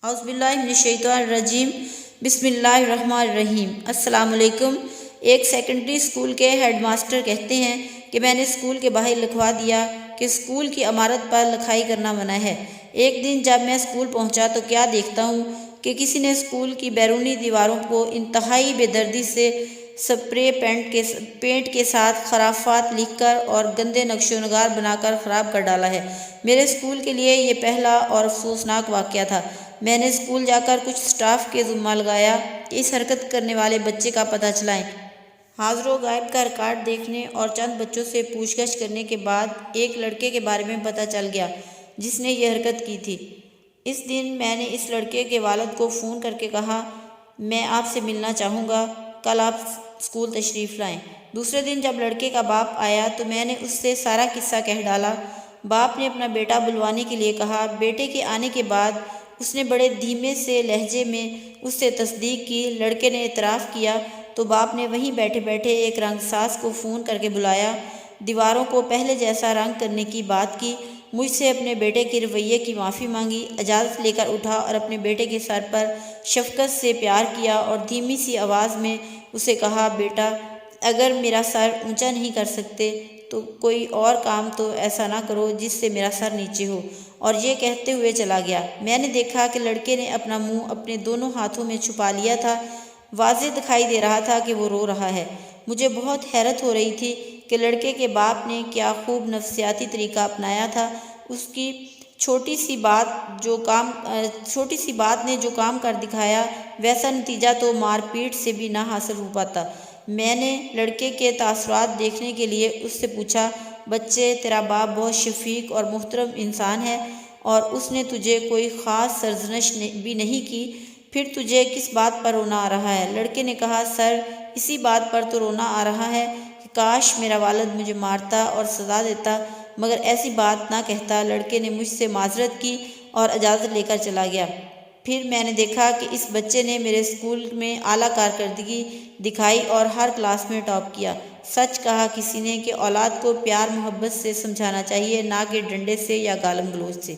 اعوذ باللہ من الشیطان الرجیم بسم اللہ الرحمن الرحیم۔ السلام علیکم۔ ایک سیکنڈری اسکول کے ہیڈ ماسٹر کہتے ہیں کہ میں نے اسکول کے باہر لکھوا دیا کہ اسکول کی عمارت پر لکھائی کرنا منع ہے۔ ایک دن جب میں اسکول پہنچا تو کیا دیکھتا ہوں کہ کسی نے اسکول کی بیرونی دیواروں کو انتہائی بے دردی سے سپرے پینٹ کے ساتھ خرافات لکھ کر اور گندے نقش و نگار بنا کر خراب کر ڈالا ہے۔ میرے اسکول کے لیے یہ پہلا اور افسوسناک واقعہ تھا۔ میں نے اسکول جا کر کچھ سٹاف کے ذمہ لگایا کہ اس حرکت کرنے والے بچے کا پتہ چلائیں۔ حاضر و غائب کا ریکارڈ دیکھنے اور چند بچوں سے پوچھ گچھ کرنے کے بعد ایک لڑکے کے بارے میں پتہ چل گیا جس نے یہ حرکت کی تھی۔ اس دن میں نے اس لڑکے کے والد کو فون کر کے کہا، میں آپ سے ملنا چاہوں گا، کل آپ اسکول تشریف لائیں۔ دوسرے دن جب لڑکے کا باپ آیا تو میں نے اس سے سارا قصہ کہہ ڈالا۔ باپ نے اپنا بیٹا بلوانے کے لیے کہا۔ بیٹے کے آنے کے بعد اس نے بڑے دھیمے سے لہجے میں اس سے تصدیق کی۔ لڑکے نے اعتراف کیا تو باپ نے وہیں بیٹھے بیٹھے ایک رنگ ساز کو فون کر کے بلایا، دیواروں کو پہلے جیسا رنگ کرنے کی بات کی، مجھ سے اپنے بیٹے کے رویے کی معافی مانگی، اجازت لے کر اٹھا اور اپنے بیٹے کے سر پر شفقت سے پیار کیا اور دھیمی سی آواز میں اسے کہا، بیٹا اگر میرا سر اونچا نہیں کر سکتے تو کوئی اور کام تو ایسا نہ کرو جس سے میرا سر نیچے ہو، اور یہ کہتے ہوئے چلا گیا۔ میں نے دیکھا کہ لڑکے نے اپنا منہ اپنے دونوں ہاتھوں میں چھپا لیا تھا، واضح دکھائی دے رہا تھا کہ وہ رو رہا ہے۔ مجھے بہت حیرت ہو رہی تھی کہ لڑکے کے باپ نے کیا خوب نفسیاتی طریقہ اپنایا تھا۔ اس کی چھوٹی سی بات نے جو کام کر دکھایا ویسا نتیجہ تو مار پیٹ سے بھی نہ حاصل ہو پاتا۔ میں نے لڑکے کے تاثرات دیکھنے کے لیے اس سے پوچھا، بچے تیرا باپ بہت شفیق اور محترم انسان ہے اور اس نے تجھے کوئی خاص سرزنش بھی نہیں کی، پھر تجھے کس بات پر رونا آ رہا ہے؟ لڑکے نے کہا، سر اسی بات پر تو رونا آ رہا ہے کہ کاش میرا والد مجھے مارتا اور سزا دیتا مگر ایسی بات نہ کہتا۔ لڑکے نے مجھ سے معذرت کی اور اجازت لے کر چلا گیا۔ پھر میں نے دیکھا کہ اس بچے نے میرے اسکول میں اعلیٰ کارکردگی دکھائی اور ہر کلاس میں ٹاپ کیا۔ سچ کہا کسی نے کہ اولاد کو پیار محبت سے سمجھانا چاہیے، نہ کہ ڈنڈے سے یا گالم گلوچ سے۔